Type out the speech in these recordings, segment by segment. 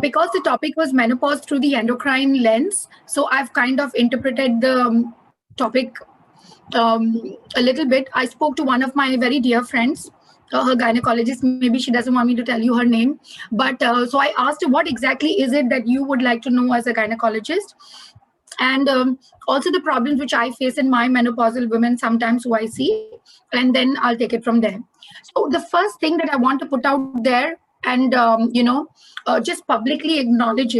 Because the topic was menopause through the endocrine lens, so I've kind of interpreted the topic a little bit. I spoke to one of my very dear friends, her gynecologist. Maybe she doesn't want me to tell you her name, but so I asked her, what exactly is it that you would like to know as a gynecologist? And also the problems which I face in my menopausal women sometimes who I see, and then I'll take it from there. So the first thing that I want to put out there and just publicly acknowledge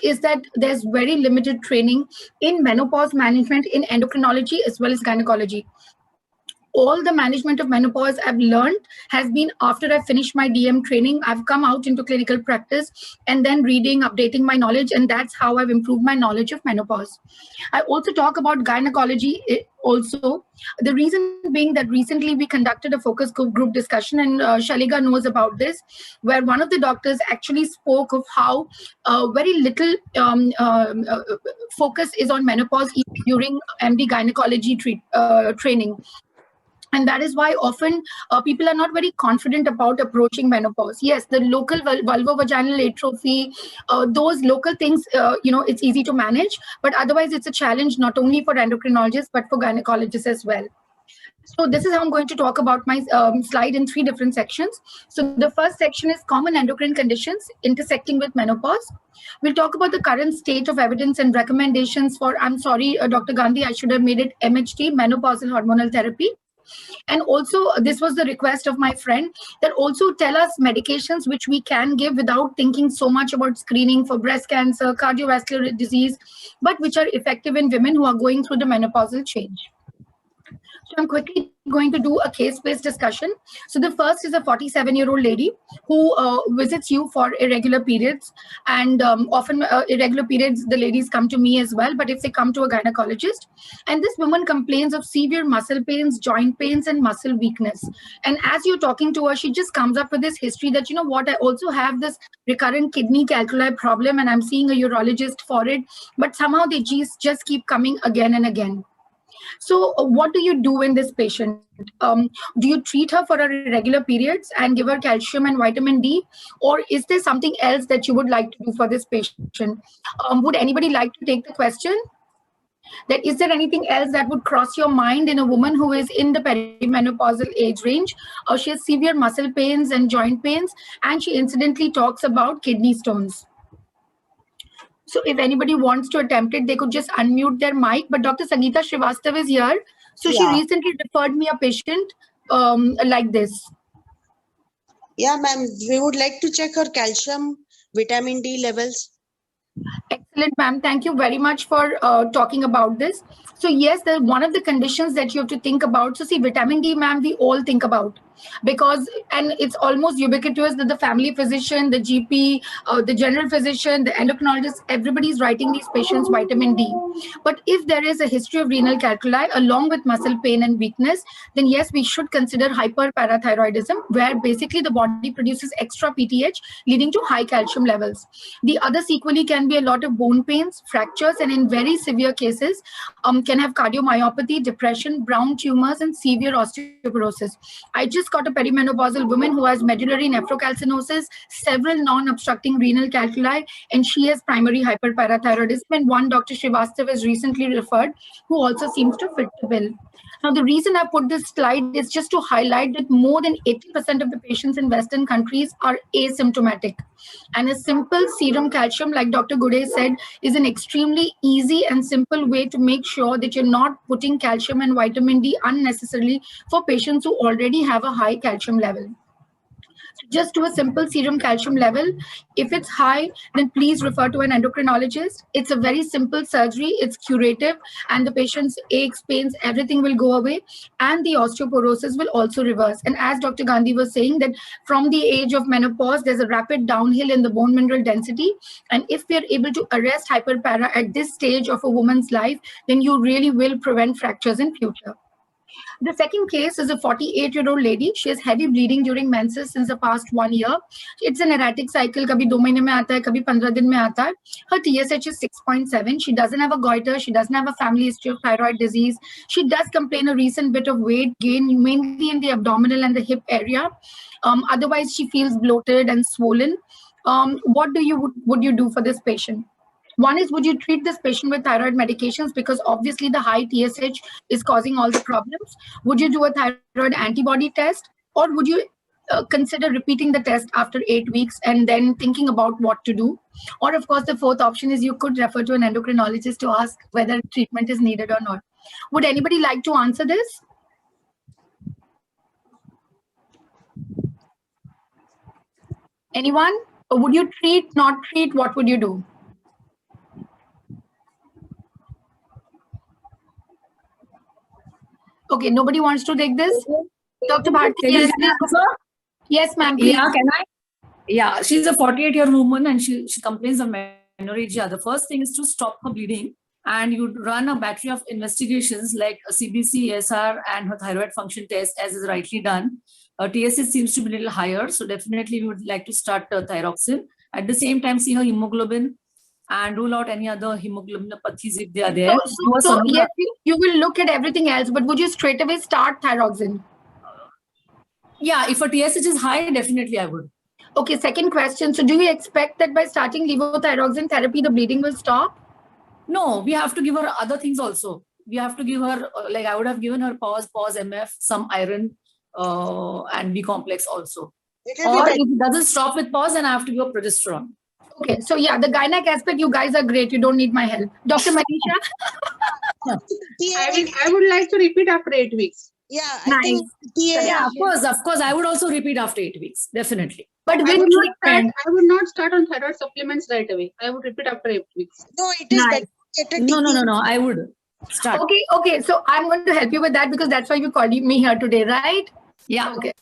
is that there's very limited training in menopause management in endocrinology as well as gynecology. All the management of menopause I've learned has been after I finished my DM training. I've come out into clinical practice and then reading, updating my knowledge, and that's how I've improved my knowledge of menopause. I also talk about gynecology also. The reason being that recently we conducted a focus group discussion, and Shaliga knows about this, where one of the doctors actually spoke of how very little focus is on menopause during MD gynecology training. And that is why often people are not very confident about approaching menopause. Yes, the local vulvovaginal atrophy, those local things, it's easy to manage, but otherwise it's a challenge not only for endocrinologists, but for gynecologists as well. So this is how I'm going to talk about my slide in 3 different sections. So the first section is common endocrine conditions intersecting with menopause. We'll talk about the current state of evidence and recommendations for, I'm sorry, Dr. Gandhi, I should have made it MHT, menopausal hormonal therapy. And also, this was the request of my friend, that also tell us medications which we can give without thinking so much about screening for breast cancer, cardiovascular disease, but which are effective in women who are going through the menopausal change. So I'm quickly going to do a case-based discussion. So the first is a 47-year-old lady who visits you for irregular periods. And often irregular periods, the ladies come to me as well, but if they come to a gynecologist. And this woman complains of severe muscle pains, joint pains, and muscle weakness. And as you're talking to her, she just comes up with this history that, you know what, I also have this recurrent kidney calculi problem, and I'm seeing a urologist for it. But somehow they just keep coming again and again. So what do you do in this patient? Do you treat her for her irregular periods and give her calcium and vitamin D? Or is there something else that you would like to do for this patient? Would anybody like to take the question? That is there anything else that would cross your mind in a woman who is in the perimenopausal age range? She has severe muscle pains and joint pains, and she incidentally talks about kidney stones. So if anybody wants to attempt it, they could just unmute their mic. But Dr. Sangeeta Srivastav is here. So she recently referred me a patient like this. Yeah, ma'am. We would like to check her calcium, vitamin D levels. Excellent, ma'am. Thank you very much for talking about this. So yes, one of the conditions that you have to think about. So see, vitamin D, ma'am, we all think about, because, and it's almost ubiquitous that the family physician, the GP, the general physician, the endocrinologist, everybody's writing these patients vitamin D. But if there is a history of renal calculi along with muscle pain and weakness, then yes, we should consider hyperparathyroidism, where basically the body produces extra PTH, leading to high calcium levels. The other sequelae can be a lot of bone pains, fractures, and in very severe cases, can have cardiomyopathy, depression, brown tumors, and severe osteoporosis. I just got a perimenopausal woman who has medullary nephrocalcinosis, several non-obstructing renal calculi, and she has primary hyperparathyroidism. And one Dr. Srivastav has recently referred, who also seems to fit the bill. Now, the reason I put this slide is just to highlight that more than 80% of the patients in Western countries are asymptomatic. And a simple serum calcium, like Dr. Gude said, is an extremely easy and simple way to make sure that you're not putting calcium and vitamin D unnecessarily for patients who already have a high calcium level. Just do a simple serum calcium level. If it's high, then please refer to an endocrinologist. It's a very simple surgery. It's curative, and the patient's aches, pains, everything will go away, and the osteoporosis will also reverse. And as Dr. Gandhi was saying, that from the age of menopause, there's a rapid downhill in the bone mineral density. And if we are able to arrest hyperpara at this stage of a woman's life, then you really will prevent fractures in future. The second case is a 48-year-old lady. She has heavy bleeding during menses since the past 1 year. It's an erratic cycle. Kabhi 2 mahine mein aata hai, kabhi 15 din mein aata hai. Her TSH is 6.7. She doesn't have a goiter. She doesn't have a family history of thyroid disease. She does complain a recent bit of weight gain, mainly in the abdominal and the hip area. Otherwise, she feels bloated and swollen. what would you do for this patient? One is, would you treat this patient with thyroid medications because obviously the high TSH is causing all the problems? Would you do a thyroid antibody test, or would you consider repeating the test after 8 weeks and then thinking about what to do? Or of course, the fourth option is you could refer to an endocrinologist to ask whether treatment is needed or not. Would anybody like to answer this? Anyone? Or would you treat, not treat? What would you do? Okay, nobody wants to take this? Dr. Bharti, yes, yes, ma'am. Please. Yeah, can I? Yeah, she's a 48-year woman and she complains of menorrhagia. The first thing is to stop her bleeding, and you'd run a battery of investigations like a CBC, ESR, and her thyroid function test, as is rightly done. TSH seems to be a little higher, so definitely we would like to start thyroxine. At the same time, see her hemoglobin and rule out any other hemoglobinopathies if they are there. So yes, you will look at everything else, but would you straight away start thyroxine? Yeah, if a TSH is high, definitely I would. Okay, second question. So do you expect that by starting levothyroxine therapy, the bleeding will stop? No, we have to give her other things also. We have to give her, like I would have given her PAUSE MF, some iron and B complex also. Or if it doesn't stop with PAUSE, then I have to give her progesterone. Okay, so yeah, the gynec aspect, you guys are great. You don't need my help. Dr. Manisha? I would like to repeat after 8 weeks. Yeah, Nice. I think Yeah, of course. I would also repeat after 8 weeks, definitely. But I when would, treatment, I would not start on thyroid supplements right away. I would repeat after 8 weeks. no, it is Nice. better to get a No. I would start. Okay. So I'm going to help you with that because that's why you called me here today, right? Yeah. Okay.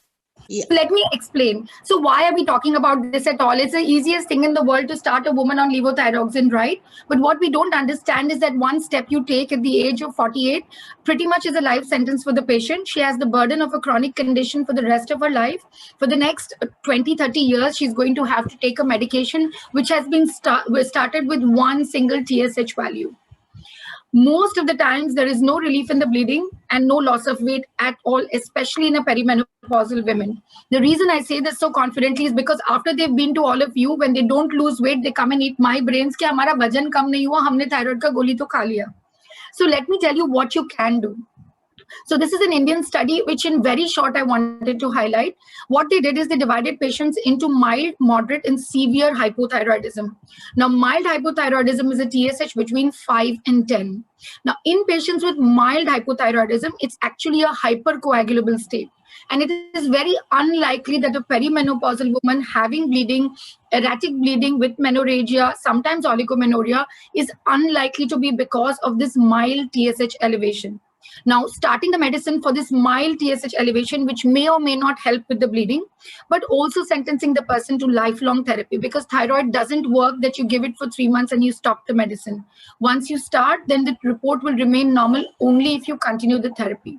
Yeah. So let me explain. So why are we talking about this at all? It's the easiest thing in the world to start a woman on levothyroxine, right? But what we don't understand is that one step you take at the age of 48 pretty much is a life sentence for the patient. She has the burden of a chronic condition for the rest of her life. For the next 20, 30 years, she's going to have to take a medication which has been started with one single TSH value. Most of the times there is no relief in the bleeding and no loss of weight at all, especially in a perimenopausal women. The reason I say this so confidently is because after they've been to all of you, when they don't lose weight, they come and eat my brains कि हमारा वजन कम नहीं हुआ, हमने thyroid का गोली तो खा लिया. So let me tell you what you can do. So this is an Indian study, which in very short I wanted to highlight. What they did is they divided patients into mild, moderate, and severe hypothyroidism. Now, mild hypothyroidism is a TSH between 5 and 10. Now, in patients with mild hypothyroidism, it's actually a hypercoagulable state. And it is very unlikely that a perimenopausal woman having bleeding, erratic bleeding with menorrhagia, sometimes oligomenorrhea, is unlikely to be because of this mild TSH elevation. Now, starting the medicine for this mild TSH elevation, which may or may not help with the bleeding, but also sentencing the person to lifelong therapy, because thyroid doesn't work that you give it for 3 months and you stop the medicine. Once you start, then the report will remain normal only if you continue the therapy.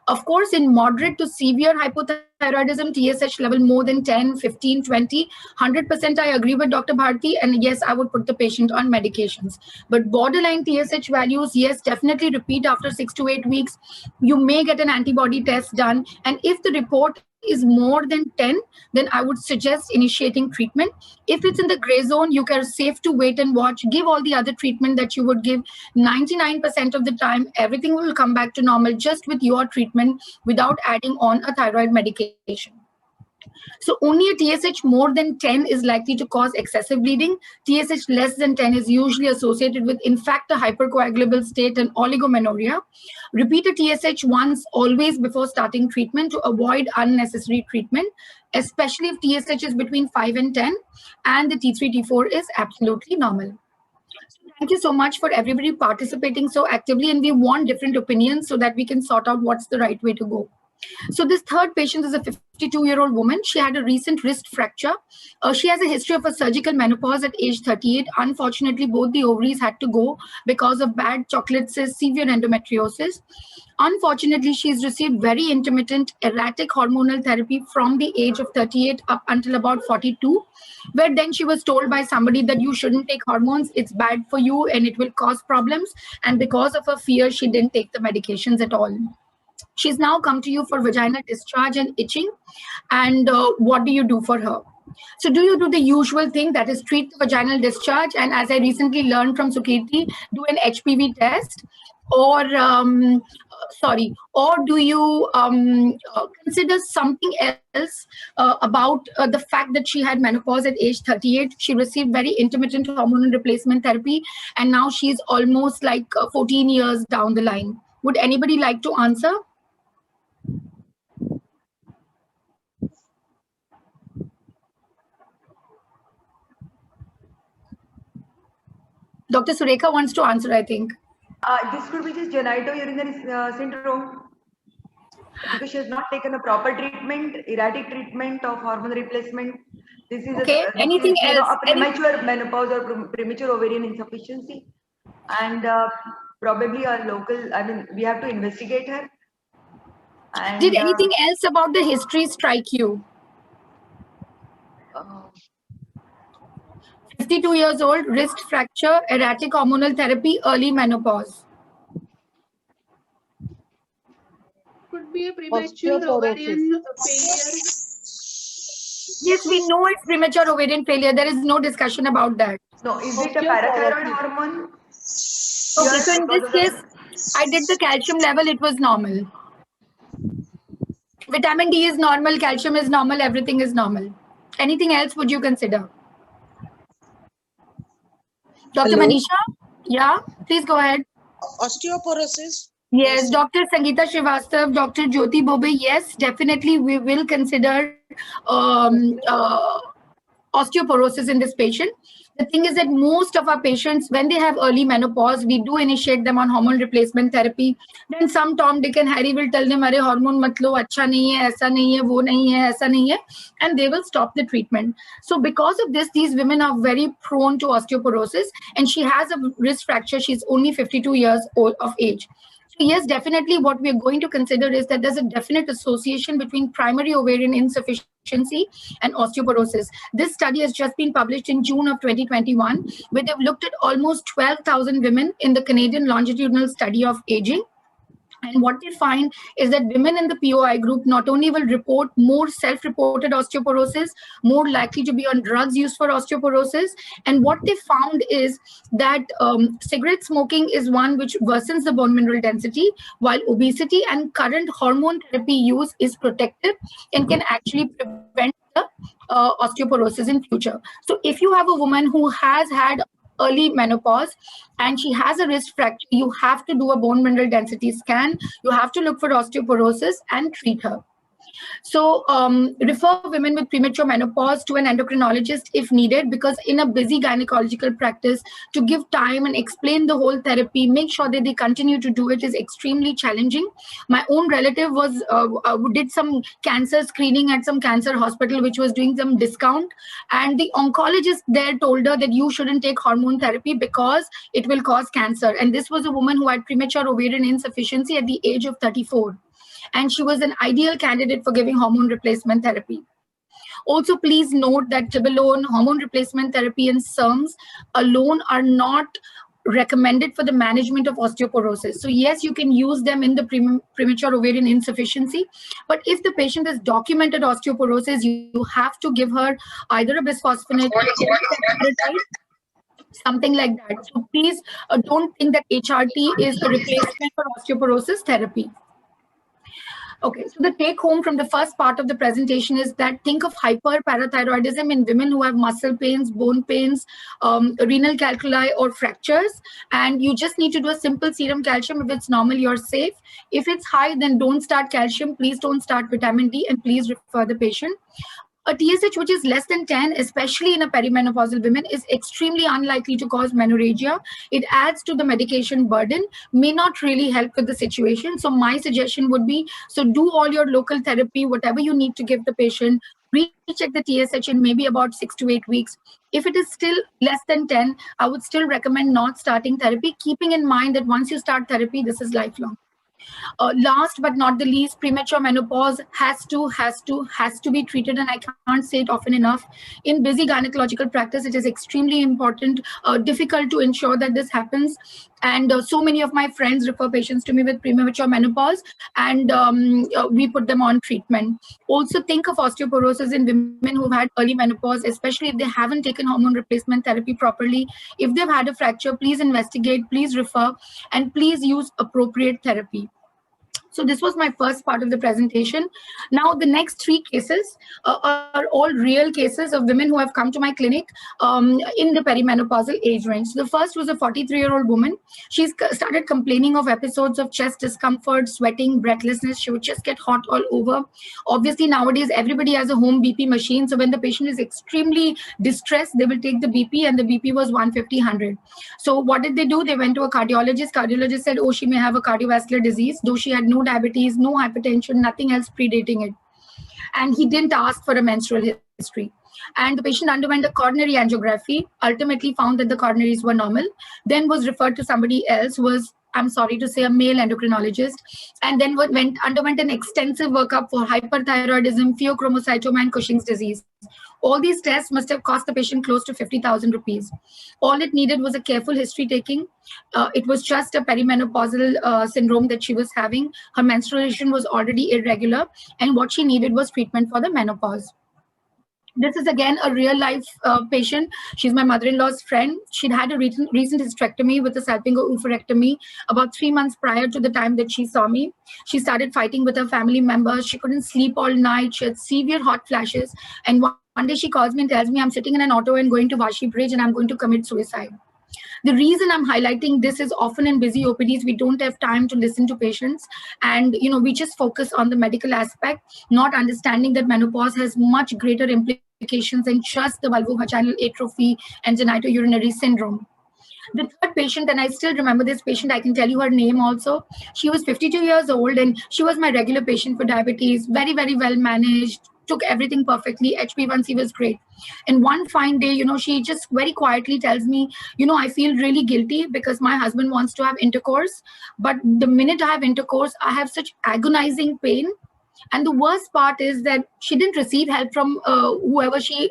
Of course, in moderate to severe hypothyroidism, TSH level more than 10, 15, 20, 100% I agree with Dr. Bharti. And yes, I would put the patient on medications. But borderline TSH values, yes, definitely repeat after 6 to 8 weeks. You may get an antibody test done. And if the report is more than 10, then I would suggest initiating treatment. If it's in the gray zone, you are safe to wait and watch. Give all the other treatment that you would give. 99% of the time, everything will come back to normal just with your treatment without adding on a thyroid medication. So only a TSH more than 10 is likely to cause excessive bleeding. TSH less than 10 is usually associated with, in fact, a hypercoagulable state and oligomenorrhea. Repeat a TSH once always before starting treatment to avoid unnecessary treatment, especially if TSH is between 5 and 10 and the T3, T4 is absolutely normal. Thank you so much for everybody participating so actively, and we want different opinions so that we can sort out what's the right way to go. So this third patient is a 52-year-old woman. She had a recent wrist fracture. She has a history of a surgical menopause at age 38. Unfortunately, both the ovaries had to go because of bad chocolate cysts, severe endometriosis. Unfortunately, she's received very intermittent, erratic hormonal therapy from the age of 38 up until about 42, where then she was told by somebody that you shouldn't take hormones, it's bad for you and it will cause problems. And because of her fear, she didn't take the medications at all. She's now come to you for vaginal discharge and itching. And what do you do for her? So do you do the usual thing, that is treat the vaginal discharge, and as I recently learned from Sukirti, do an HPV test, or or do you consider something else about the fact that she had menopause at age 38? She received very intermittent hormonal replacement therapy, and now she's almost like 14 years down the line. Would anybody like to answer? Dr. Surekha wants to answer, I think. This could be just genitourinary syndrome, because she has not taken a proper treatment, erratic treatment of hormone replacement. This is Okay. Anything else? a premature menopause or premature ovarian insufficiency, and probably a local. I mean, we have to investigate her. And, Did anything else about the history strike you? 52 years old, wrist fracture, erratic hormonal therapy, early menopause. Could be a premature ovarian failure. Yes, we know it's premature ovarian failure. There is no discussion about that. No, is it a parathyroid hormone? Okay, so in this case, I did the calcium level, it was normal. Vitamin D is normal, calcium is normal, everything is normal. Anything else would you consider? Dr. Hello? Manisha? Yeah, please go ahead. Osteoporosis. Yes, Dr. Sangeeta Srivastav, Dr. Jyoti Bobe, yes, definitely we will consider osteoporosis in this patient. The thing is that most of our patients, when they have early menopause, we do initiate them on hormone replacement therapy. Then some Tom, Dick and Harry will tell them, "Arey hormone mat lo, acha nahi hai, aisa nahi hai, wo nahi hai, aisa nahi hai," and they will stop the treatment. So because of this, these women are very prone to osteoporosis, and she has a wrist fracture. She's only 52 years old of age. So yes, definitely what we're going to consider is that there's a definite association between primary ovarian insufficiency and osteoporosis. This study has just been published in June of 2021, where they've looked at almost 12,000 women in the Canadian longitudinal study of aging. And what they find is that women in the POI group not only will report more self-reported osteoporosis, more likely to be on drugs used for osteoporosis. And what they found is that cigarette smoking is one which worsens the bone mineral density, while obesity and current hormone therapy use is protective and can actually prevent the osteoporosis in future. So if you have a woman who has had early menopause and she has a wrist fracture, you have to do a bone mineral density scan. You have to look for osteoporosis and treat her. So refer women with premature menopause to an endocrinologist if needed, because in a busy gynecological practice, to give time and explain the whole therapy, make sure that they continue to do it, is extremely challenging. My own relative was did some cancer screening at some cancer hospital which was doing some discount, and the oncologist there told her that you shouldn't take hormone therapy because it will cause cancer. And this was a woman who had premature ovarian insufficiency at the age of 34. And she was an ideal candidate for giving hormone replacement therapy. Also, please note that Tibolone, hormone replacement therapy, and SERMs alone are not recommended for the management of osteoporosis. So yes, you can use them in the premature ovarian insufficiency, but if the patient has documented osteoporosis, you have to give her either a bisphosphonate or something like that. So please don't think that HRT is a replacement for osteoporosis therapy. Okay, so the take home from the first part of the presentation is that think of hyperparathyroidism in women who have muscle pains, bone pains, renal calculi, or fractures. And you just need to do a simple serum calcium. If it's normal, you're safe. If it's high, then don't start calcium. Please don't start vitamin D, and please refer the patient. A TSH which is less than 10, especially in a perimenopausal woman, is extremely unlikely to cause menorrhagia. It adds to the medication burden, may not really help with the situation. So my suggestion would be, so do all your local therapy, whatever you need to give the patient, recheck the TSH in maybe about 6 to 8 weeks. If it is still less than 10, I would still recommend not starting therapy, keeping in mind that once you start therapy, this is lifelong. Last but not the least, premature menopause has to be treated, and I can't say it often enough. In busy gynecological practice, it is extremely important, difficult to ensure that this happens. And so many of my friends refer patients to me with premature menopause, and we put them on treatment. Also, think of osteoporosis in women who've had early menopause, especially if they haven't taken hormone replacement therapy properly. If they've had a fracture, please investigate, please refer, and please use appropriate therapy. So this was my first part of the presentation. Now the next three cases are all real cases of women who have come to my clinic in the perimenopausal age range. So the first was a 43-year-old woman. She's started complaining of episodes of chest discomfort, sweating, breathlessness. She would just get hot all over. Obviously nowadays everybody has a home BP machine. So when the patient is extremely distressed, they will take the BP, and the BP was 150/100. So what did they do? They went to a cardiologist. Cardiologist said, oh, she may have a cardiovascular disease, though she had no diabetes, no hypertension, nothing else predating it. And he didn't ask for a menstrual history. And the patient underwent a coronary angiography, ultimately found that the coronaries were normal, then was referred to somebody else who was, I'm sorry to say, a male endocrinologist, and then underwent an extensive workup for hyperthyroidism, pheochromocytoma, and Cushing's disease. All these tests must have cost the patient close to 50,000 rupees. All it needed was a careful history taking. It was just a perimenopausal syndrome that she was having. Her menstruation was already irregular, and what she needed was treatment for the menopause. This is again a real life patient. She's my mother-in-law's friend. She'd had a recent hysterectomy with a salpingo-oophorectomy about 3 months prior to the time that she saw me. She started fighting with her family members. She couldn't sleep all night. She had severe hot flashes. And one day she calls me and tells me, I'm sitting in an auto and going to Vashi Bridge and I'm going to commit suicide. The reason I'm highlighting this is often in busy OPDs, we don't have time to listen to patients, and we just focus on the medical aspect, not understanding that menopause has much greater implications than just the vulvovaginal atrophy and genitourinary syndrome. The third patient, and I still remember this patient, I can tell you her name also. She was 52 years old and she was my regular patient for diabetes, very, very well managed, took everything perfectly, HbA1c was great. And one fine day, she just very quietly tells me, I feel really guilty because my husband wants to have intercourse, but the minute I have intercourse, I have such agonizing pain. And the worst part is that she didn't receive help from whoever she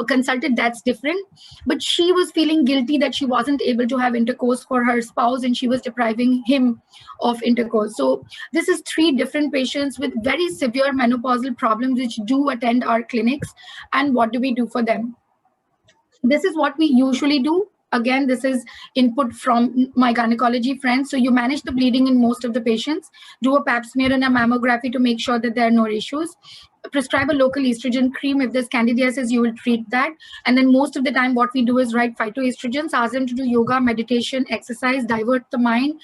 consulted. That's different. But she was feeling guilty that she wasn't able to have intercourse for her spouse and she was depriving him of intercourse. So this is 3 different patients with very severe menopausal problems which do attend our clinics. And what do we do for them? This is what we usually do. Again, this is input from my gynecology friends. So you manage the bleeding in most of the patients, do a pap smear and a mammography to make sure that there are no issues, prescribe a local estrogen cream. If there's candidiasis, you will treat that. And then most of the time, what we do is write phytoestrogens, ask them to do yoga, meditation, exercise, divert the mind,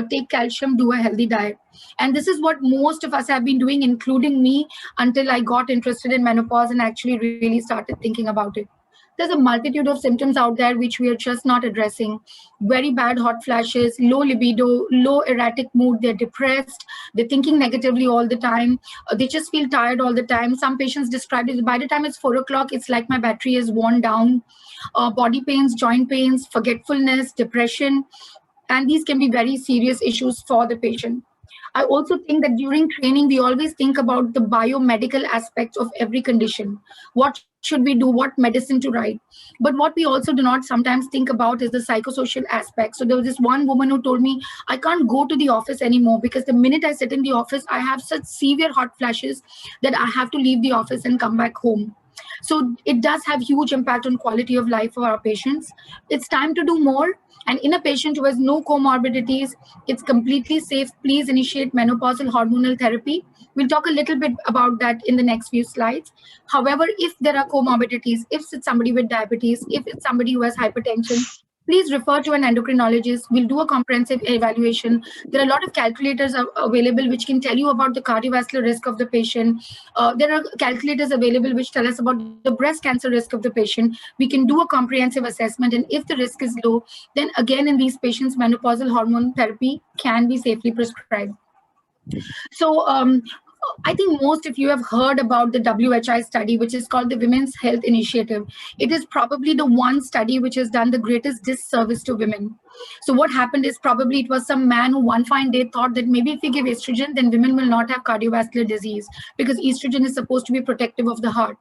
take calcium, do a healthy diet. And this is what most of us have been doing, including me, until I got interested in menopause and actually really started thinking about it. There's a multitude of symptoms out there which we are just not addressing. Very bad hot flashes, low libido, low erratic mood, they're depressed, they're thinking negatively all the time, they just feel tired all the time. Some patients describe it, by the time it's 4 o'clock, it's like my battery is worn down. Body pains, joint pains, forgetfulness, depression, and these can be very serious issues for the patient. I also think that during training, we always think about the biomedical aspects of every condition. What should we do? What medicine to write? But what we also do not sometimes think about is the psychosocial aspect. So there was this one woman who told me, I can't go to the office anymore because the minute I sit in the office, I have such severe hot flashes that I have to leave the office and come back home. So it does have huge impact on quality of life for our patients. It's time to do more. And in a patient who has no comorbidities, it's completely safe. Please initiate menopausal hormonal therapy. We'll talk a little bit about that in the next few slides. However, if there are comorbidities, if it's somebody with diabetes, if it's somebody who has hypertension, please refer to an endocrinologist. We'll do a comprehensive evaluation. There are a lot of calculators available which can tell you about the cardiovascular risk of the patient. There are calculators available which tell us about the breast cancer risk of the patient. We can do a comprehensive assessment, and if the risk is low, then again in these patients, menopausal hormone therapy can be safely prescribed. So I think most of you have heard about the WHI study, which is called the Women's Health Initiative. It is probably the one study which has done the greatest disservice to women. So what happened is probably it was some man who one fine day thought that maybe if we give estrogen, then women will not have cardiovascular disease, because estrogen is supposed to be protective of the heart.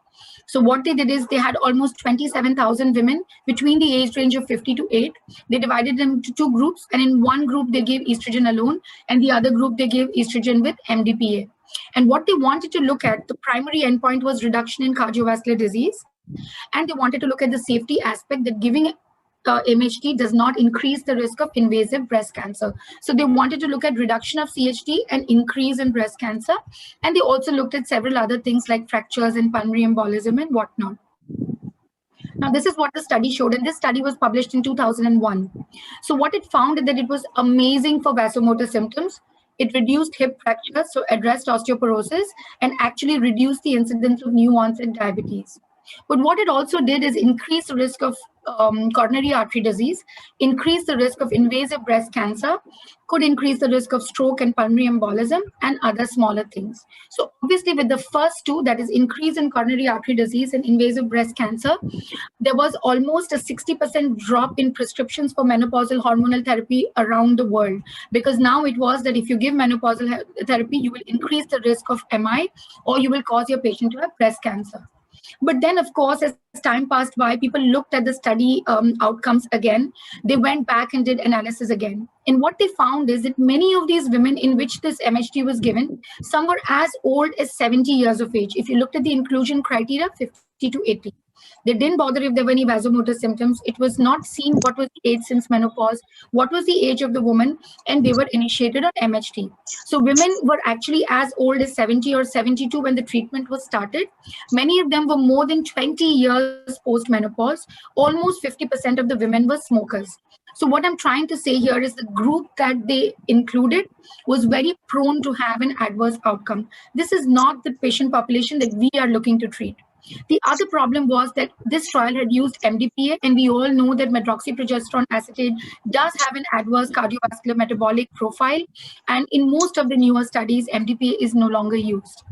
So what they did is they had almost 27,000 women between the age range of 50 to 8. They divided them into two groups, and in one group they gave estrogen alone, and the other group they gave estrogen with MDPA. And what they wanted to look at, the primary endpoint was reduction in cardiovascular disease. And they wanted to look at the safety aspect, that giving MHT does not increase the risk of invasive breast cancer. So they wanted to look at reduction of CHT and increase in breast cancer. And they also looked at several other things like fractures and pulmonary embolism and whatnot. Now, this is what the study showed, and this study was published in 2001. So what it found is that it was amazing for vasomotor symptoms. It reduced hip fractures, so addressed osteoporosis, and actually reduced the incidence of new onset diabetes. But what it also did is increase the risk of coronary artery disease, increase the risk of invasive breast cancer, could increase the risk of stroke and pulmonary embolism, and other smaller things. So obviously with the first two, that is increase in coronary artery disease and invasive breast cancer, there was almost a 60% drop in prescriptions for menopausal hormonal therapy around the world, because now it was that if you give menopausal therapy, you will increase the risk of MI, or you will cause your patient to have breast cancer. But then, of course, as time passed by, people looked at the study outcomes again. They went back and did analysis again. And what they found is that many of these women in which this MHT was given, some were as old as 70 years of age. If you looked at the inclusion criteria, 50 to 80. They didn't bother if there were any vasomotor symptoms. It was not seen what was the age since menopause, what was the age of the woman, and they were initiated on MHT. So women were actually as old as 70 or 72 when the treatment was started. Many of them were more than 20 years post-menopause. Almost 50% of the women were smokers. So what I'm trying to say here is the group that they included was very prone to have an adverse outcome. This is not the patient population that we are looking to treat. The other problem was that this trial had used MDPA, and we all know that medroxyprogesterone acetate does have an adverse cardiovascular metabolic profile. And in most of the newer studies, MDPA is no longer used.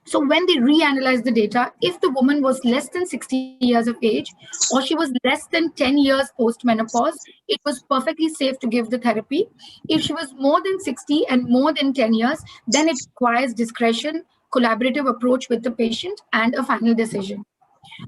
So when they reanalyzed the data, if the woman was less than 60 years of age, or she was less than 10 years post-menopause, it was perfectly safe to give the therapy. If she was more than 60 and more than 10 years, then it requires discretion, collaborative approach with the patient, and a final decision.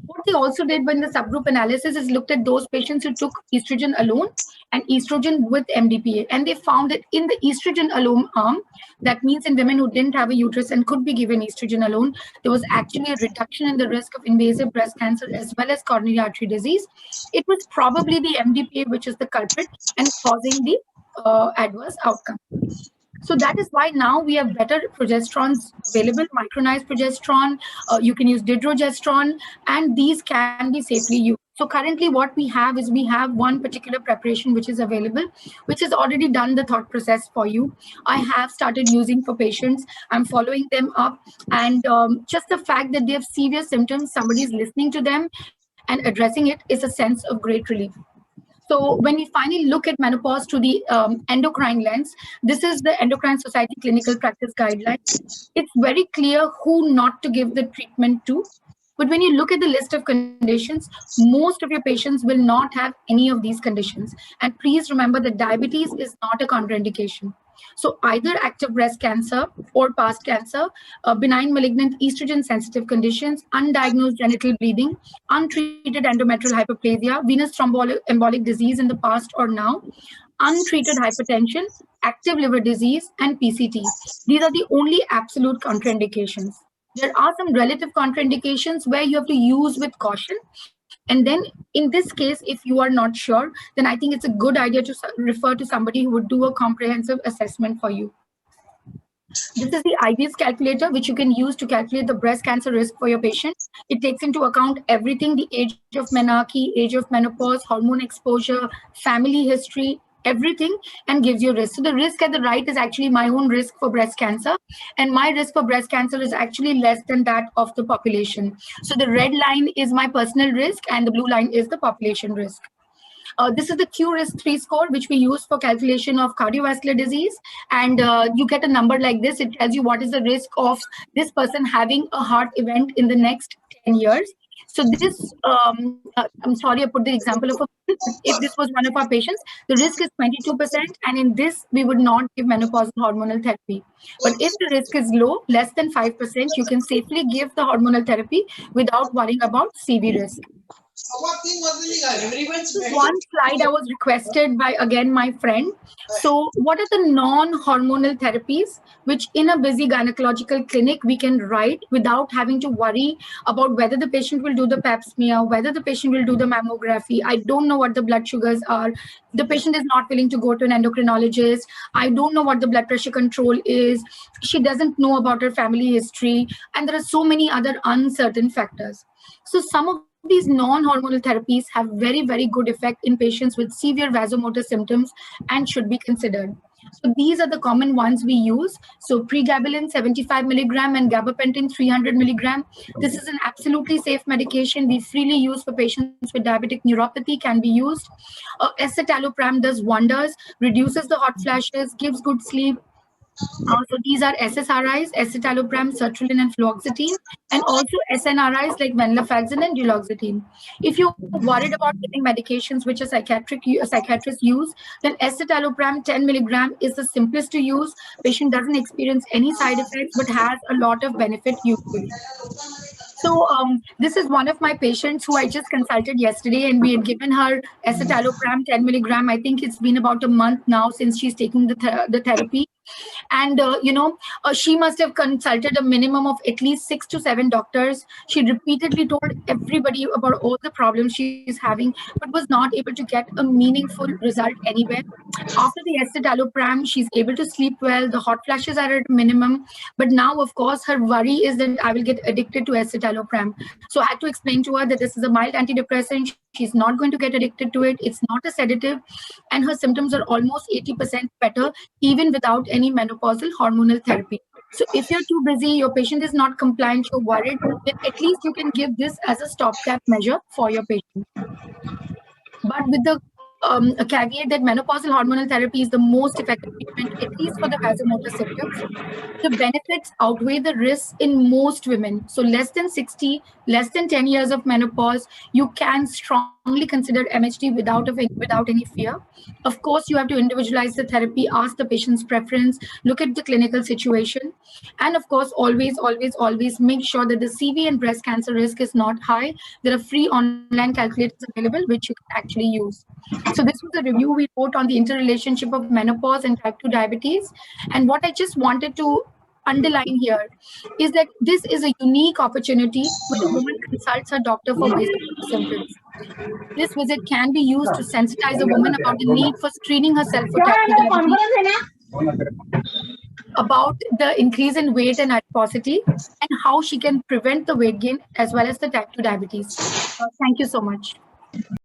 What they also did when the subgroup analysis is looked at those patients who took estrogen alone and estrogen with MDPA. And they found that in the estrogen alone arm, that means in women who didn't have a uterus and could be given estrogen alone, there was actually a reduction in the risk of invasive breast cancer as well as coronary artery disease. It was probably the MDPA which is the culprit and causing the adverse outcome. So that is why now we have better progesterones available, micronized progesterone, you can use dydrogesterone, and these can be safely used. So currently what we have is we have one particular preparation which is available, which has already done the thought process for you. I have started using for patients. I'm following them up. And just the fact that they have severe symptoms, somebody is listening to them and addressing it is a sense of great relief. So when we finally look at menopause through the endocrine lens, this is the Endocrine Society Clinical Practice Guidelines. It's very clear who not to give the treatment to. But when you look at the list of conditions, most of your patients will not have any of these conditions. And please remember that diabetes is not a contraindication. So either active breast cancer or past cancer, benign malignant estrogen sensitive conditions, undiagnosed genital bleeding, untreated endometrial hyperplasia, venous thromboembolic disease in the past or now, untreated hypertension, active liver disease, and PCT. These are the only absolute contraindications. There are some relative contraindications where you have to use with caution. And then in this case, if you are not sure, then I think it's a good idea to refer to somebody who would do a comprehensive assessment for you. This is the IBS calculator, which you can use to calculate the breast cancer risk for your patient. It takes into account everything, the age of menarche, age of menopause, hormone exposure, family history, everything, and gives you risk. So the risk at the right is actually my own risk for breast cancer, and my risk for breast cancer is actually less than that of the population. So the red line is my personal risk and the blue line is the population risk. This is the Q-RISK-3 score, which we use for calculation of cardiovascular disease. And you get a number like this. It tells you what is the risk of this person having a heart event in the next 10 years. So this, I'm sorry, I put the example of if this was one of our patients, the risk is 22%. And in this, we would not give menopausal hormonal therapy. But if the risk is low, less than 5%, you can safely give the hormonal therapy without worrying about CV risk. One slide I was requested by, again, my friend. So what are the non-hormonal therapies which in a busy gynecological clinic we can write without having to worry about whether the patient will do the pap smear, whether the patient will do the mammography. I don't know what the blood sugars are. The patient is not willing to go to an endocrinologist. I don't know what the blood pressure control is. She doesn't know about her family history. And there are so many other uncertain factors. So some of these non-hormonal therapies have very, very good effect in patients with severe vasomotor symptoms and should be considered. So these are the common ones we use. So pregabalin 75 milligram and gabapentin 300 milligram. This is an absolutely safe medication we freely use for patients with diabetic neuropathy, can be used. Escitalopram does wonders, reduces the hot flashes, gives good sleep. So these are SSRIs, escitalopram, sertraline, and fluoxetine, and also SNRIs like venlafaxine and duloxetine. If you're worried about getting medications which a psychiatrist use, then escitalopram 10 milligram is the simplest to use. Patient doesn't experience any side effects but has a lot of benefit usually. So this is one of my patients who I just consulted yesterday, and we had given her escitalopram 10 milligram. I think it's been about a month now since she's taking the therapy. And, she must have consulted a minimum of at least 6 to 7 doctors. She repeatedly told everybody about all the problems she's having, but was not able to get a meaningful result anywhere. After the escitalopram, she's able to sleep well. The hot flashes are at a minimum. But now, of course, her worry is that I will get addicted to escitalopram. So I had to explain to her that this is a mild antidepressant. She's not going to get addicted to it. It's not a sedative. And her symptoms are almost 80% better, even without any menopausal hormonal therapy. So if you're too busy, your patient is not compliant, you're worried, then at least you can give this as a stopgap measure for your patient. But with the a caveat that menopausal hormonal therapy is the most effective treatment, at least for the vasomotor symptoms. The benefits outweigh the risks in most women. So less than 60, less than 10 years of menopause, you can strongly consider MHT without any fear. Of course, you have to individualize the therapy, ask the patient's preference, look at the clinical situation. And of course, always make sure that the CV and breast cancer risk is not high. There are free online calculators available, which you can actually use. So this was a review we wrote on the interrelationship of menopause and type 2 diabetes. And what I just wanted to underline here is that this is a unique opportunity when a woman consults her doctor for vasomotor symptoms. This visit can be used to sensitize a woman about the need for screening herself for type 2 diabetes, about the increase in weight and adiposity, and how she can prevent the weight gain as well as the type 2 diabetes. Thank you so much.